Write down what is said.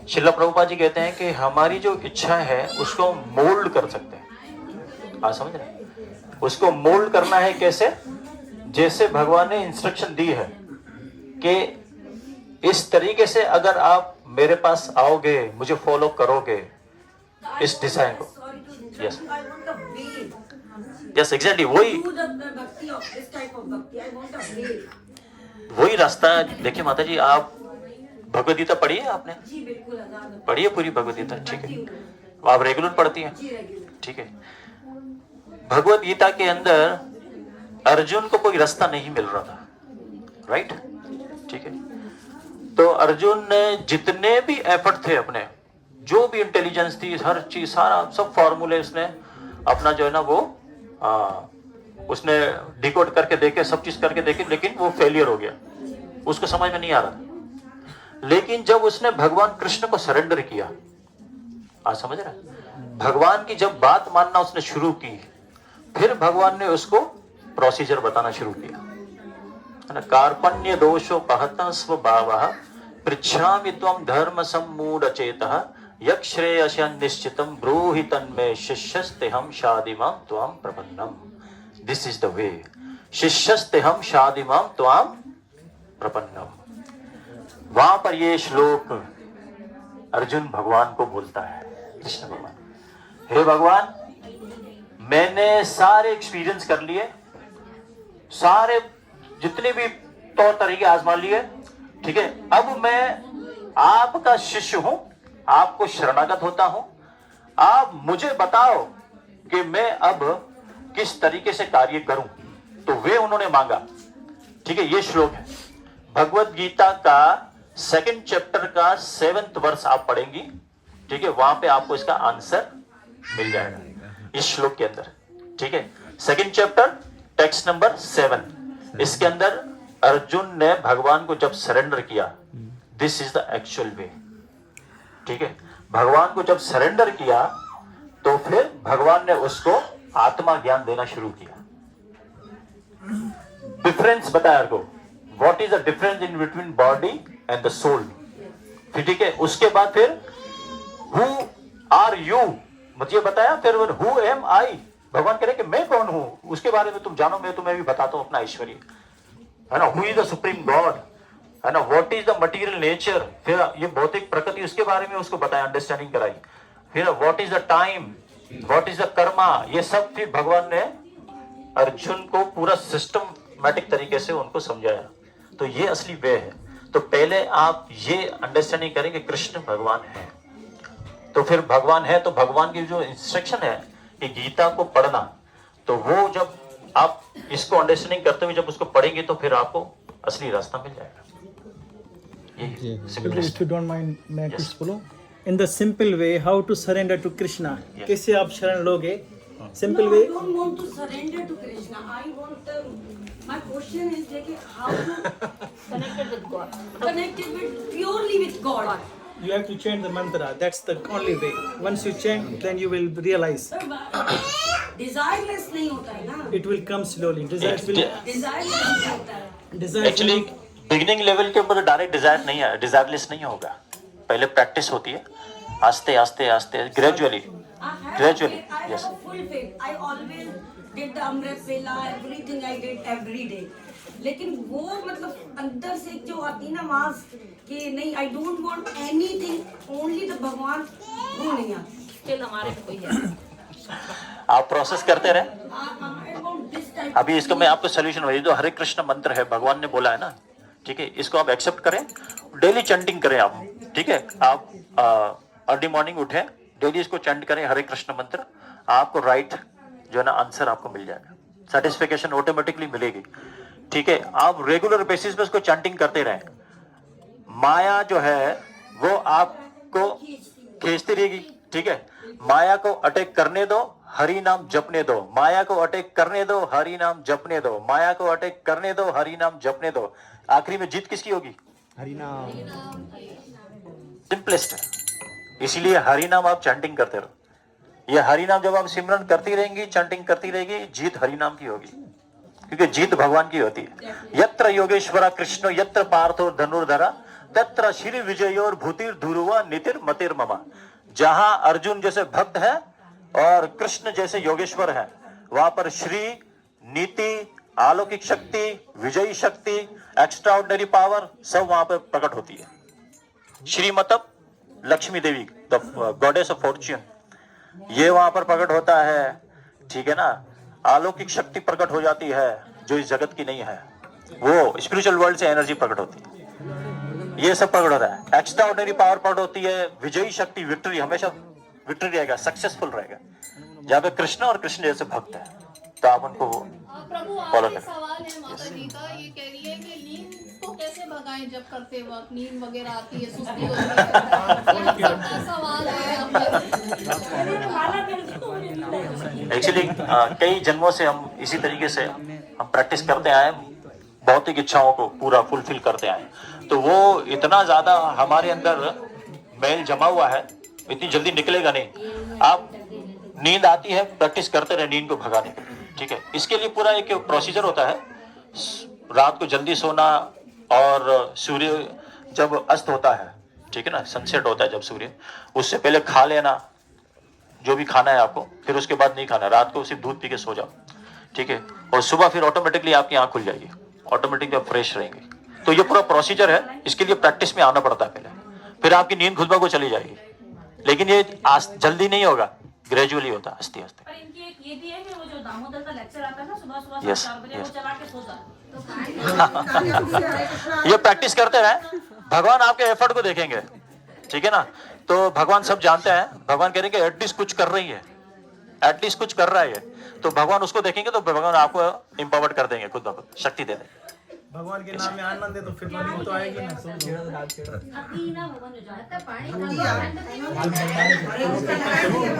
श्रील प्रभुपाद जी कहते हैं कि हमारी जो इच्छा है उसको मोल्ड कर सकते हैं। आप समझ रहे हैं? उसको मोल्ड करना है कैसे? जैसे भगवान ने इंस्ट्रक्शन दी है कि इस तरीके से अगर आप मेरे पास आओगे, मुझे फॉलो करोगे इस डिजाइन को। यस यस एग्जैक्टली वही रास्ता। देखिए माता जी, आप भगवद गीता पढ़ी है आपने? जी बिल्कुल पढ़ी है पूरी भगवद गीता? ठीक है, आप रेगुलर पढ़ती हैं? ठीक है। भगवद गीता के अंदर अर्जुन को कोई रास्ता नहीं मिल रहा था, राइट? ठीक है। तो अर्जुन ने जितने भी एफर्ट थे अपने, जो भी इंटेलिजेंस थी, हर चीज, सारा सब फॉर्मूले उसने अपना जो है ना वो उसने डिकोड करके देखे, सब चीज करके देखे, लेकिन वो फेलियर हो गया, उसको समझ में नहीं आ रहा। लेकिन जब उसने भगवान कृष्ण को सरेंडर किया, आज समझ रहे हैं? भगवान की जब बात मानना उसने शुरू की, फिर भगवान ने उसको प्रोसीजर बताना शुरू किया, है ना? कार्पण्य दोषो पहता स्वभावः पृच्छामि त्वं धर्म सम्मूढ़ चेतः यक्षश्रेयस्यान् निश्चितं ब्रूहि तन्मे शिष्यस्तेहं शादिमां त्वां प्रपन्नम्। This is the way. शिष्यस्तेहं शादिमां त्वां प्रपन्नम्। वहां पर ये श्लोक अर्जुन भगवान को बोलता है, कृष्ण भगवान, हे भगवान, मैंने सारे एक्सपीरियंस कर लिए, सारे जितने भी तौर तरीके आजमा लिए, ठीक है? अब मैं आपका शिष्य हूं, आपको शरणागत होता हूं। आप मुझे बताओ कि मैं अब किस तरीके से कार्य करूं। तो वे उन्होंने मांगा, ठीक है? ये श्लोक है भगवद गीता का 2nd चैप्टर का 7th वर्स आप पढ़ेंगी, ठीक है? वहां पे आपको इसका आंसर मिल जाएगा इस श्लोक के अंदर, ठीक है? 2nd चैप्टर टेक्स्ट नंबर 7, इसके अंदर अर्जुन ने भगवान को जब सरेंडर किया, दिस इज द एक्चुअल वे, ठीक है? भगवान को जब सरेंडर किया तो फिर भगवान ने उसको आत्मा ज्ञान देना शुरू किया। डिफरेंस बताया को, what is the difference in between body and the soul, ठीक है? उसके बाद फिर हु आर यू मुझे बताया, फिर हु एम आई, भगवान कह रहे कि मैं कौन हूं, उसके बारे में तुम जानो, मैं तुम्हें भी बताता हूं अपना ऐश्वर्य, है ना? Who is the supreme God, है ना? What is the material nature, फिर ये भौतिक प्रकृति, उसके बारे में उसको बताया, अंडरस्टैंडिंग कराई। फिर what is the time, what is the Karma, ये सब फिर भगवान ने अर्जुन को पूरा सिस्टमैटिक तरीके से उनको समझाया। तो ये असली वे है। तो पहले आप ये अंडरस्टैंडिंग करें कि कृष्ण भगवान है, तो फिर भगवान है तो भगवान की जो इंस्ट्रक्शन है कि गीता को पढ़ना, तो वो जब आप इसको अंडरस्टैंडिंग करते हुए जब उसको पढ़ेंगे तो फिर आपको असली रास्ता मिल जाएगा। If you don't mind, मैं कुछ बोलूं? In the simple way, how to surrender to Krishna? कैसे आप शरण लोगे? Simple way. I don't want to surrender to Krishna. I want my question is like how to Connected with God. connected with purely with God. You have to chant the mantra. That's the only way. Once you chant, then you will realize. Desireless नहीं होता है ना? It will come slowly. Desire will. Desireless नहीं होता है. Desire actually beginning level के ऊपर direct Dzire नहीं है, डिजायरलेस नहीं होगा, पहले प्रैक्टिस होती है, आस्ते आस्ते आस्ते, gradually gradually. I have a full faith. I always did the Amrit Vela, everything I did every day. लेकिन वो मतलब अंदर से जो आती ना आवाज कि नहीं, I don't want anything, only the भगवान, वो नहीं आती। Still हमारे में कोई है। आप प्रोसेस करते रहे। I want this type. अभी इसको मैं आपको सोल्यूशन वही, जो हरे कृष्ण मंत्र है भगवान ने बोला है ना, ठीक है? इसको आप एक्सेप्ट करें, डेली चैंटिंग करें आप, ठीक है? आप अर्ली मॉर्निंग उठे, डेली इसको चैंट करें, हरे कृष्ण मंत्र, आपको राइट जो है ना आंसर आपको मिल जाएगा, सेटिस्फेक्शन ऑटोमेटिकली मिलेगी, ठीक है? आप रेगुलर बेसिस पे इसको चैंटिंग करते रहें, माया जो है वो आपको खींचती रहेगी, ठीक है? माया को अटैक करने दो, हरि नाम जपने दो, माया को अटैक करने दो, हरि नाम जपने दो, माया को अटैक करने दो, हरि नाम जपने दो। आखिरी में जीत किसकी होगी? हरि नाम। सिंपलेस्ट है, इसीलिए हरि नाम आप चैंटिंग करते रहो। ये हरि नाम जब आप सिमरन करती रहेंगी, चैंटिंग करती रहेगी, जीत हरि नाम की होगी, क्योंकि जीत भगवान की होती है। यत्र योगेश्वरा कृष्ण यत्र पार्थो धनुर्धरा तत्र श्री विजयोर भूतिर ध्रुव नितिर मतिर ममा। जहां अर्जुन जैसे भक्त है और कृष्ण जैसे योगेश्वर है, वहां पर श्री, नीति, अलौकिक शक्ति, विजयी शक्ति, एक्स्ट्राऑर्डिनरी पावर सब वहां पर प्रकट होती है। श्री मतलब लक्ष्मी देवी, द गॉडेस ऑफ फॉर्च्यून, ये वहां पर प्रकट होता है, ठीक है ना। अलौकिक शक्ति प्रकट हो जाती है जो इस जगत की नहीं है, वो स्पिरिचुअल वर्ल्ड से एनर्जी प्रकट होती है, ये सब प्रकट होता है। एक्स्ट्राऑर्डिनरी पावर प्रकट होती है, विजयी शक्ति, विक्ट्री, हमेशा विक्ट्री रहेगा, सक्सेसफुल रहेगा। जहाँ पे कृष्ण और कृष्ण जैसे भक्त है तो आप उनको प्रभु फॉलो आपके करें। सवाल है माता जी का, ये कह रही है कि नींद को कैसे भगाएं जब करते वक्त नींद वगैरह आती है, सुस्ती होती है, ये सबका सवाल है एक्चुअली कई जन्मों से हम इसी तरीके से हम प्रैक्टिस करते आए, भौतिक इच्छाओं को पूरा फुलफिल करते आए, तो वो इतना ज्यादा हमारे अंदर मैल जमा हुआ है, इतनी जल्दी निकलेगा नहीं। आप नींद आती है, प्रैक्टिस करते रहे नींद को भगाने के, ठीक है। इसके लिए पूरा एक प्रोसीजर होता है, रात को जल्दी सोना, और सूर्य जब अस्त होता है, ठीक है ना, सनसेट होता है जब सूर्य, उससे पहले खा लेना जो भी खाना है आपको, फिर उसके बाद नहीं खाना, रात को सिर्फ दूध पी के सो जाओ, ठीक है। और सुबह फिर ऑटोमेटिकली आपकी आंख खुल जाएगी, ऑटोमेटिकली आप फ्रेश रहेंगे। तो ये पूरा प्रोसीजर है, इसके लिए प्रैक्टिस में आना पड़ता है पहले, फिर आपकी नींद खुद ब खुद चली जाएगी। लेकिन ये जल्दी नहीं होगा, ग्रेजुअली होता है, आस्ते आस्ते। पर इनकी एक ये भी है कि वो जो दामोदर का लेक्चर आता है ना सुबह सुबह Yes, 4 बजे, yes. वो चला के सो जाते ये प्रैक्टिस करते रहे, भगवान आपके एफर्ट को देखेंगे, ठीक है ना। तो भगवान सब जानते हैं, भगवान कह रहे हैं कि एटलीस्ट कुछ कर रही है, एटलीस्ट कुछ कर रहा है, तो भगवान उसको देखेंगे तो भगवान आपको एम्पावर्ड कर देंगे, खुद ब खुद शक्ति दे देंगे। भगवान के नाम में आनंद है तो फिर नींद तो आएगी ना। अभी ना भगवान जो जाता है पानी